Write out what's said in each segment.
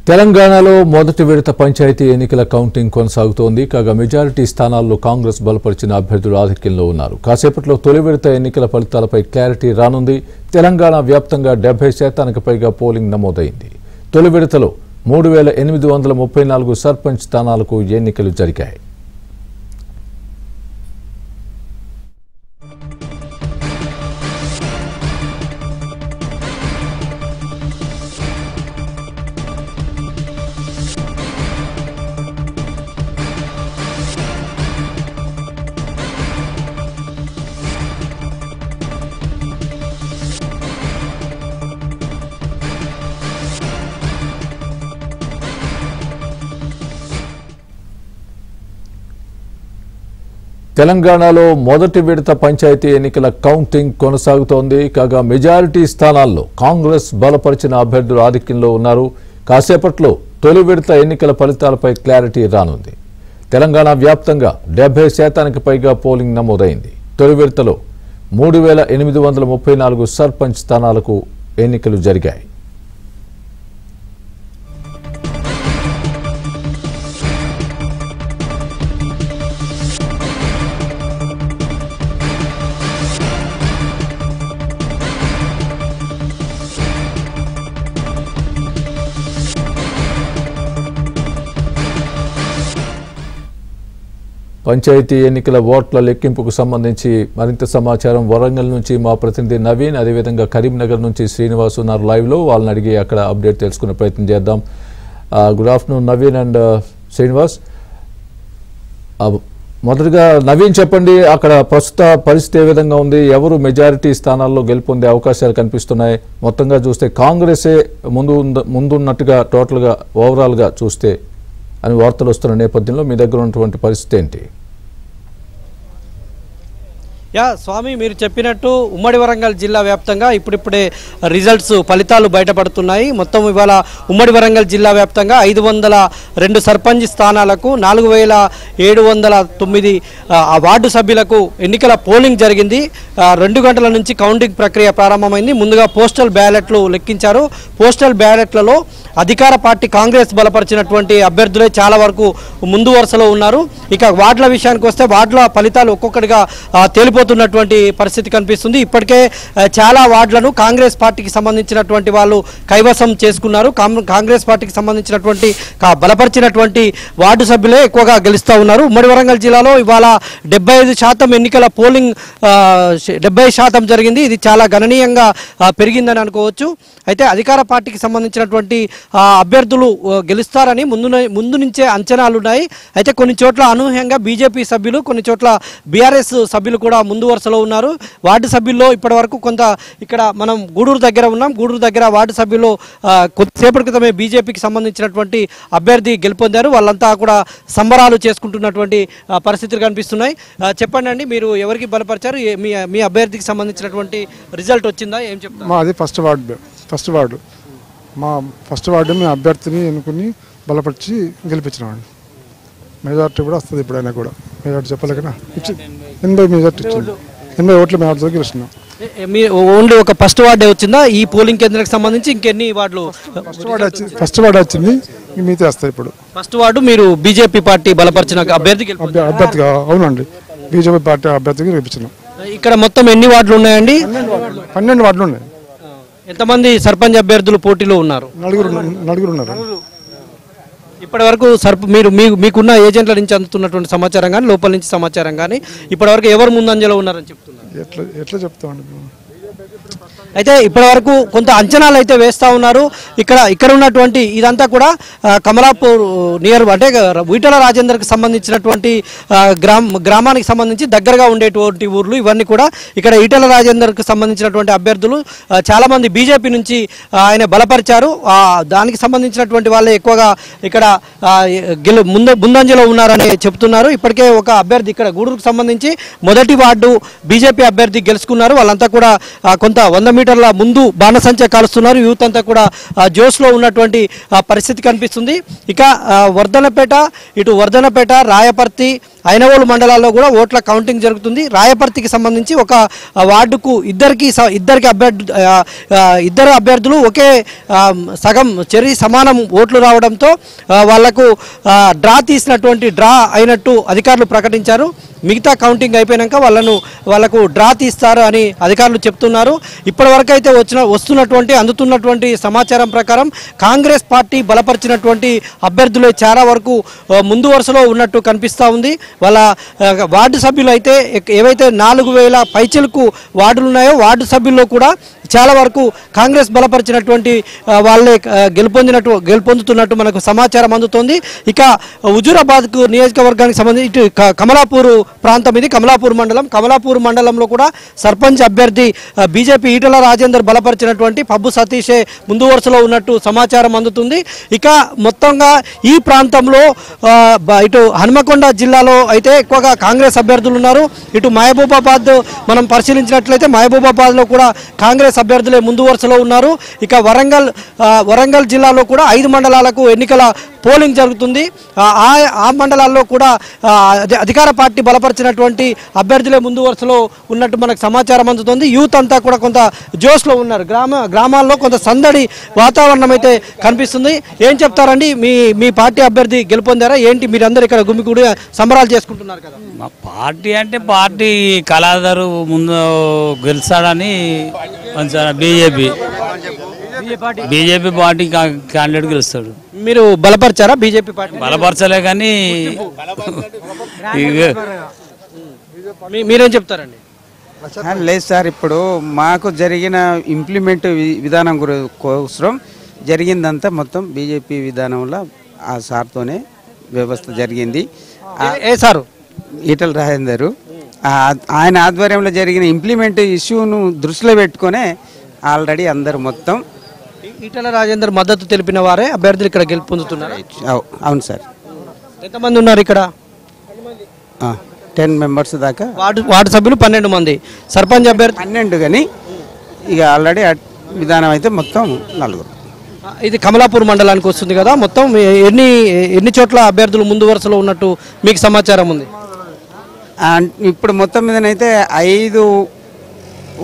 తెలంగాణలో మొదటి విడత పంచాయతీ ఎన్నికల కౌంటింగ్ కొనసాగుతోంది. కాగా మెజారిటీ స్థానాల్లో కాంగ్రెస్ బలపరిచిన అభ్యర్థులు ఆధిక్యంలో ఉన్నారు. కాసేపట్లో తొలి విడత ఎన్నికల ఫలితాలపై క్లారిటీ రానుంది. తెలంగాణ వ్యాప్తంగా 70% పైగా పోలింగ్ నమోదైంది. తొలి విడతలో 3834 సర్పంచ్ స్థానాలకు ఎన్నికలు జరిగాయి. తెలంగాణలో మొదటి విడత పంచాయతీ ఎన్నికల కౌంటింగ్ కొనసాగుతోంది. కాగా మెజారిటీ స్థానాల్లో కాంగ్రెస్ బలపరిచిన అభ్యర్థులు ఆధిక్యంలో ఉన్నారు. కాసేపట్లో తొలి విడత ఎన్నికల ఫలితాలపై క్లారిటీ రానుంది. తెలంగాణ వ్యాప్తంగా 70% పైగా పోలింగ్ నమోదైంది. తొలి విడతలో 3834 సర్పంచ్ స్థానాలకు ఎన్నికలు జరిగాయి. పంచాయతీ ఎన్నికల ఓట్ల లెక్కింపుకు సంబంధించి మరింత సమాచారం వరంగల్ నుంచి మా ప్రతినిధి నవీన్, అదేవిధంగా కరీంనగర్ నుంచి శ్రీనివాస్ ఉన్నారు లైవ్లో. వాళ్ళని అడిగి అక్కడ అప్డేట్ తెలుసుకునే ప్రయత్నం చేద్దాం. Good afternoon Naveen and Srinivas. మొదటగా నవీన్ చెప్పండి, అక్కడ ప్రస్తుత పరిస్థితి ఏ విధంగా ఉంది? ఎవరు మెజారిటీ స్థానాల్లో గెలుపొందే అవకాశాలు కనిపిస్తున్నాయి? మొత్తంగా చూస్తే కాంగ్రెసే ముందున్నట్టుగా టోటల్గా ఓవరాల్గా చూస్తే అని వార్తలు వస్తున్న నేపథ్యంలో మీ దగ్గర ఉన్నటువంటి పరిస్థితి ఏంటి? స్వామి, మీరు చెప్పినట్టు ఉమ్మడి వరంగల్ జిల్లా వ్యాప్తంగా ఇప్పుడిప్పుడే రిజల్ట్స్ ఫలితాలు బయటపడుతున్నాయి. మొత్తం ఇవాళ ఉమ్మడి వరంగల్ జిల్లా వ్యాప్తంగా 502 సర్పంచ్ స్థానాలకు 4709 వార్డు సభ్యులకు ఎన్నికల పోలింగ్ జరిగింది. 2 గంటల నుంచి కౌంటింగ్ ప్రక్రియ ప్రారంభమైంది. ముందుగా పోస్టల్ బ్యాలెట్లు లెక్కించారు. పోస్టల్ బ్యాలెట్లలో అధికార పార్టీ కాంగ్రెస్ బలపరిచినటువంటి అభ్యర్థులే చాలా వరకు ముందు వరుసలో ఉన్నారు. ఇక వార్డుల విషయానికి వస్తే వార్డుల ఫలితాలు ఒక్కొక్కటిగా తేలిపోతున్నటువంటి పరిస్థితి కనిపిస్తుంది. ఇప్పటికే చాలా వార్డులను కాంగ్రెస్ పార్టీకి సంబంధించినటువంటి వాళ్ళు కైవసం చేసుకున్నారు. కాంగ్రెస్ పార్టీకి సంబంధించినటువంటి బలపరిచినటువంటి వార్డు సభ్యులే ఎక్కువగా గెలుస్తూ ఉన్నారు. ఉమ్మడి వరంగల్ జిల్లాలో ఇవాళ 75% ఎన్నికల పోలింగ్ 70% జరిగింది. ఇది చాలా గణనీయంగా పెరిగిందని అనుకోవచ్చు. అయితే అధికార పార్టీకి సంబంధించినటువంటి అభ్యర్థులు గెలుస్తారని ముందు నుంచే అంచనాలున్నాయి. అయితే కొన్ని చోట్ల అనూహ్యంగా బీజేపీ సభ్యులు, కొన్ని చోట్ల బీఆర్ఎస్ సభ్యులు కూడా ముందు వరుసలో ఉన్నారు. వార్డు సభ్యుల్లో ఇప్పటి వరకు కొంత ఇక్కడ మనం గూడూరు దగ్గర ఉన్నాం. గూడూరు దగ్గర వార్డు సభ్యులు కొద్దిసేపటి క్రితమే బీజేపీకి సంబంధించినటువంటి అభ్యర్థి గెలుపొందారు. వాళ్ళంతా కూడా సంబరాలు చేసుకుంటున్నటువంటి పరిస్థితులు కనిపిస్తున్నాయి. చెప్పండి అండి, మీరు ఎవరికి బలపరిచారు? మీ అభ్యర్థికి సంబంధించినటువంటి రిజల్ట్ వచ్చిందా? ఏం చెప్తారు? మాది ఫస్ట్ వార్డు మా ఫస్ట్ వార్డు మీ అభ్యర్థిని ఎన్నుకుని బలపరిచి గెలిపించినామండి. మెజార్టీ కూడా వస్తుంది. ఇప్పుడైనా కూడా మెజార్టీ చెప్పలేకనా 80 మెజార్టీ ఇచ్చింది. 80 ఓట్ల మెజార్టీతో గెలుస్తున్నాం. ఓన్లీ ఒక ఫస్ట్ వార్డే వచ్చిందా ఈ పోలింగ్ కేంద్రానికి సంబంధించి? ఇంకెన్ని వార్డులు? ఫస్ట్ వార్డు వచ్చింది, మిగతా వస్తాయి. ఇప్పుడు ఫస్ట్ వార్డు మీరు బీజేపీ పార్టీ బలపరిచిన అభ్యర్థిగా? అవునండి, బీజేపీ పార్టీ అభ్యర్థికి గెలిపించినాం. ఇక్కడ మొత్తం ఎన్ని వార్డులు ఉన్నాయండి? 12 వార్డులు ఉన్నాయి. ఎంతమంది సర్పంచ్ అభ్యర్థులు పోటీలో ఉన్నారు? నలుగురు ఉన్నారు. ఇప్పటి వరకు మీకున్న ఏజెంట్ల నుంచి అందుతున్నటువంటి సమాచారం కానీ, లోపల నుంచి సమాచారం కానీ, ఇప్పటి వరకు ఎవరు ముందంజలో ఉన్నారని చెప్తున్నారు? ఎట్లా చెప్తామండి? అయితే ఇప్పటి వరకు కొంత అంచనాలు అయితే వేస్తూ ఉన్నారు. ఇక్కడ ఉన్నటువంటి ఇదంతా కూడా కమలాపూర్ నియర్ అంటే ఈటెల రాజేందర్కి సంబంధించినటువంటి గ్రామానికి సంబంధించి దగ్గరగా ఉండేటువంటి ఊర్లు ఇవన్నీ కూడా. ఇక్కడ ఈటెల రాజేందర్కి సంబంధించినటువంటి అభ్యర్థులు చాలామంది బీజేపీ నుంచి ఆయన బలపరిచారు. దానికి సంబంధించినటువంటి వాళ్ళే ఎక్కువగా ఇక్కడ ముందంజలో ఉన్నారని చెప్తున్నారు. ఇప్పటికే ఒక అభ్యర్థి ఇక్కడ గూడూరుకు సంబంధించి మొదటి వార్డు బీజేపీ అభ్యర్థి గెలుచుకున్నారు. వాళ్ళంతా కూడా కొంత 100 కిలోమీటర్ల ముందు బాణసంచ కాలుస్తున్నారు. యూత్ అంతా కూడా జోష్లో ఉన్నటువంటి పరిస్థితి కనిపిస్తుంది. ఇక వర్ధనపేట, ఇటు వర్ధనపేట, రాయపర్తి, ఐనవోలు మండలాల్లో కూడా ఓట్ల కౌంటింగ్ జరుగుతుంది. రాయపర్తికి సంబంధించి ఒక వార్డుకు ఇద్దరు అభ్యర్థులు ఒకే సగం సమానం ఓట్లు రావడంతో వాళ్లకు డ్రా అయినట్టు అధికారులు ప్రకటించారు. మిగతా కౌంటింగ్ అయిపోయాక వాళ్లకు డ్రా తీస్తారు అని అధికారులు చెప్తున్నారు. ఇప్పటివరకు అయితే అందుతున్నటువంటి సమాచారం ప్రకారం కాంగ్రెస్ పార్టీ బలపరిచినటువంటి అభ్యర్థులు చాలా వరకు ముందు వరుసలో ఉన్నట్టు కనిపిస్తూ ఉంది. వాళ్ళ వార్డు సభ్యులు అయితే ఏవైతే 4000 పైచిలకు వార్డులు ఉన్నాయో వార్డు సభ్యుల్లో కూడా చాలా వరకు కాంగ్రెస్ బలపరిచినటువంటి వాళ్ళే గెలుపొందుతున్నట్టు మనకు సమాచారం అందుతోంది. ఇక హుజూరాబాద్ నియోజకవర్గానికి సంబంధించి ఇటు కమలాపూర్ ప్రాంతం, ఇది కమలాపూర్ మండలంలో కూడా సర్పంచ్ అభ్యర్థి బీజేపీ ఈటల రాజేందర్ బలపరిచినటువంటి పబ్బు సతీషే ముందు వరుసలో ఉన్నట్టు సమాచారం అందుతుంది. ఇక మొత్తంగా ఈ ప్రాంతంలో ఇటు హన్మకొండ జిల్లాలో అయితే ఎక్కువగా కాంగ్రెస్ అభ్యర్థులు ఉన్నారు. ఇటు మహబూబాబాద్ మనం పరిశీలించినట్లయితే మహబూబాబాద్లో కూడా కాంగ్రెస్ అభ్యర్థులే ముందు వరుసలో ఉన్నారు. ఇక వరంగల్ జిల్లాలో కూడా 5 మండలాలకు ఎన్నికల పోలింగ్ జరుగుతుంది. ఆ మండలాల్లో కూడా అధికార పార్టీ బలపరిచినటువంటి అభ్యర్థులే ముందు వరుసలో ఉన్నట్టు మనకు సమాచారం అందుతుంది. యూత్ అంతా కూడా కొంత జోష్లో ఉన్నారు. గ్రామాల్లో కొంత సందడి వాతావరణం అయితే కనిపిస్తుంది. ఏం చెప్తారండి, మీ పార్టీ అభ్యర్థి గెలుపొందారా ఏంటి? మీరందరూ ఇక్కడ గుమికూడి సంబరాలు చేసుకుంటున్నారు కదా. మా పార్టీ అంటే పార్టీ కళాదారు ముందు గెలుస్తాడని బీజేపీ పార్టీ క్యాండిడేట్ గెలుస్తాడు. మీరు బలపరిచారా బీజేపీ పార్టీ? బలపరచలే కానీ మీరేం చెప్తారండి? లేదు సార్, ఇప్పుడు మాకు జరిగిన ఇంప్లిమెంట్ విధానం కోసం జరిగిందంతా మొత్తం బీజేపీ విధానంలో ఆ సార్తోనే వ్యవస్థ జరిగింది. ఏ సారు? ఈటల రాజేందర్ ఆయన ఆధ్వర్యంలో జరిగిన ఇంప్లిమెంట్ ఇష్యూను దృష్టిలో పెట్టుకునే ఆల్రెడీ అందరు మొత్తం ఈటల రాజేందర్ మద్దతు తెలిపిన వారే అభ్యర్థులు ఇక్కడ గెలుపొందుతున్నారు. అవును సార్. ఎంతమంది ఉన్నారు ఇక్కడ? 10 మెంబర్స్ దాకా. వార్డు సభ్యులు 12 మంది, సర్పంచ్ అభ్యర్థి 12 కానీ ఇక ఆల్రెడీ విధానం అయితే మొత్తం 4. ఇది కమలాపూర్ మండలానికి వస్తుంది కదా. మొత్తం ఎన్ని చోట్ల అభ్యర్థులు ముందు వరుసలో ఉన్నట్టు మీకు సమాచారం ఉంది? ఇప్పుడు మొత్తం మీదనైతే 5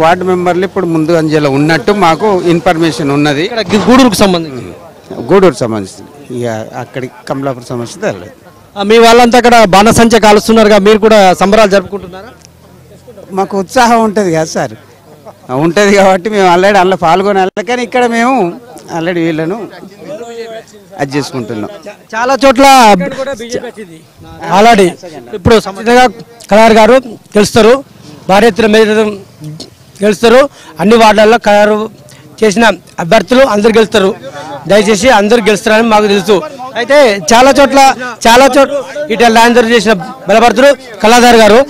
వార్డు మెంబర్లు ఇప్పుడు ముందు అంజలో ఉన్నట్టు మాకు ఇన్ఫర్మేషన్ ఉన్నది. గూడూరుకు సంబంధించి ఇక అక్కడికి కమలాపూర్ సంబంధించి మీ వాళ్ళంతా అక్కడ బాణసంచ కాలుస్తున్నారుగా, మీరు కూడా సంబరాలు జరుపుకుంటున్నారా? మాకు ఉత్సాహం ఉంటుంది కదా సార్, ఉంటుంది కాబట్టి మేము ఆల్రెడీ అందులో పాల్గొనాలి. కానీ ఇక్కడ మేము ఆల్రెడీ వీళ్ళను అది చేసుకుంటున్నాం. చాలా చోట్ల ఆల్రెడీ ఇప్పుడు సంబంధంగా కలార్ గారు గెలుస్తారు, భారీ ఎత్తున గెలుస్తారు. అన్ని వార్డులలో ఖరారు చేసిన అభ్యర్థులు అందరు గెలుస్తారు. దయచేసి అందరు గెలుస్తారని మాకు తెలుసు. అయితే చాలా చోట్ల ఇటు రాజేందర్ చేసిన బలపడుతులు కళాధార్ గారు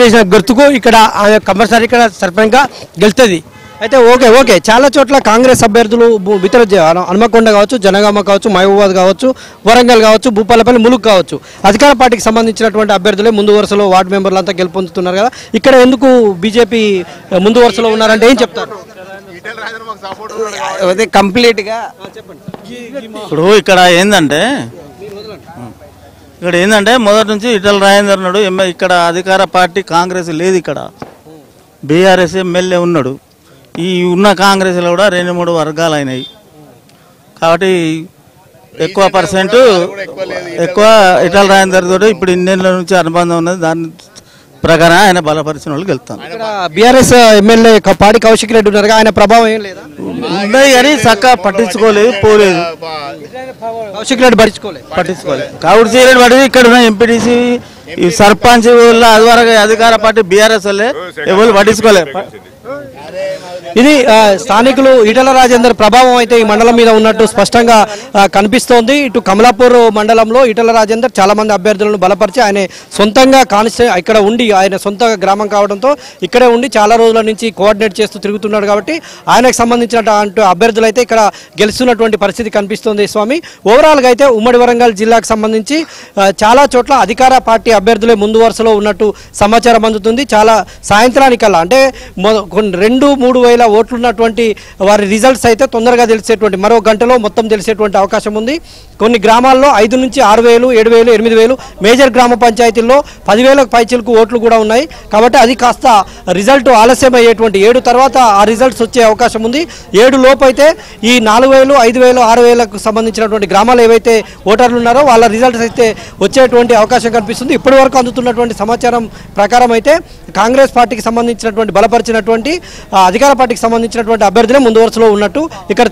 చేసిన గుర్తుకు ఇక్కడ కంపల్సరీ ఇక్కడ సర్పంచ్గా గెలుస్తుంది. అయితే ఓకే చాలా చోట్ల కాంగ్రెస్ అభ్యర్థులు ఇతర హన్మకొండ కావచ్చు, జనగామ కావచ్చు, మహబూబాద్ కావచ్చు, వరంగల్ కావచ్చు, భూపాలపల్లి, ములుగు కావచ్చు అధికార పార్టీకి సంబంధించినటువంటి అభ్యర్థులే ముందు వరుసలో వార్డు మెంబర్లు అంతా గెలుపొందుతున్నారు కదా. ఇక్కడ ఎందుకు బీజేపీ ముందు వరుసలో ఉన్నారంటే ఏం చెప్తారు? కంప్లీట్గా ఇప్పుడు ఇక్కడ ఏంటంటే మొదటి నుంచి ఈటల రాజేందర్ ఉన్నాడు. ఇక్కడ అధికార పార్టీ కాంగ్రెస్ లేదు, ఇక్కడ బీఆర్ఎస్ ఎమ్మెల్యే ఉన్నాడు. ఈ ఉన్న కాంగ్రెస్లో కూడా 2-3 వర్గాలు అయినాయి కాబట్టి ఎక్కువ పర్సెంట్ ఈటల రాజేందర్ తోటి ఇప్పుడు ఇన్నేళ్ళ నుంచి అనుబంధం ఉన్నది. దాని ప్రకారం ఆయన బలపరిచిన వాళ్ళు గెలుతాను. బీఆర్ఎస్ ఎమ్మెల్యే పాడి కౌశిక్ రెడ్డి ఉన్నారు, ఆయన ప్రభావం ఏం లేదా? ఉన్నాయి కానీ చక్కగా పట్టించుకోలేదు, పోలేదు. కౌశిక్ రెడ్డి పట్టించుకోలేదు. కౌశిక్ రెడ్డి పడి ఇక్కడ ఉన్న ఎంపీటీసీ ఈ సర్పంచ్ అదివరకు అధికార పార్టీ బీఆర్ఎస్ వాళ్ళే ఎవరు పట్టించుకోలేదు. ఇది స్థానికులు ఈటల రాజేందర్ ప్రభావం అయితే ఈ మండలం మీద ఉన్నట్టు స్పష్టంగా కనిపిస్తోంది. ఇటు కమలాపూర్ మండలంలో ఈటల రాజేందర్ చాలా మంది అభ్యర్థులను బలపరిచి ఆయన సొంతంగా ఇక్కడ ఉండి ఆయన సొంత గ్రామం కావడంతో ఇక్కడే ఉండి చాలా రోజుల నుంచి కోఆర్డినేట్ చేస్తూ తిరుగుతున్నాడు కాబట్టి ఆయనకు సంబంధించినటువంటి అభ్యర్థులు అయితే ఇక్కడ గెలుస్తున్నటువంటి పరిస్థితి కనిపిస్తోంది. స్వామి, ఓవరాల్గా అయితే ఉమ్మడి వరంగల్ జిల్లాకు సంబంధించి చాలా చోట్ల అధికార పార్టీ అభ్యర్థులే ముందు వరుసలో ఉన్నట్టు సమాచారం అందుతుంది. చాలా సాయంత్రానికల్లా అంటే 2-3 వేల ఓట్లున్నటువంటి వారి రిజల్ట్స్ అయితే తొందరగా తెలిసేటువంటి మరో గంటలో మొత్తం తెలిసేటువంటి అవకాశం ఉంది. కొన్ని గ్రామాల్లో 5 నుంచి 6,000, 7,000, 8,000 మేజర్ గ్రామ పంచాయతీల్లో 10,000 పైచిలకు ఓట్లు కూడా ఉన్నాయి. కాబట్టి అది కాస్త రిజల్ట్ ఆలస్యం అయ్యేటువంటి 7 తర్వాత ఆ రిజల్ట్స్ వచ్చే అవకాశం ఉంది. 7 లోపు అయితే ఈ 4,000, 5,000, 6,000కు సంబంధించినటువంటి గ్రామాలు ఏవైతే ఓటర్లు ఉన్నారో వాళ్ళ రిజల్ట్స్ అయితే వచ్చేటువంటి అవకాశం కనిపిస్తుంది. ఇప్పటి వరకు అందుతున్నటువంటి సమాచారం ప్రకారం అయితే కాంగ్రెస్ పార్టీకి సంబంధించినటువంటి బలపరిచినటువంటి అధికార పార్టీకి సంబంధించినటువంటి అభ్యర్థులే ముందు వరుసలో ఉన్నట్టు ఇక్కడ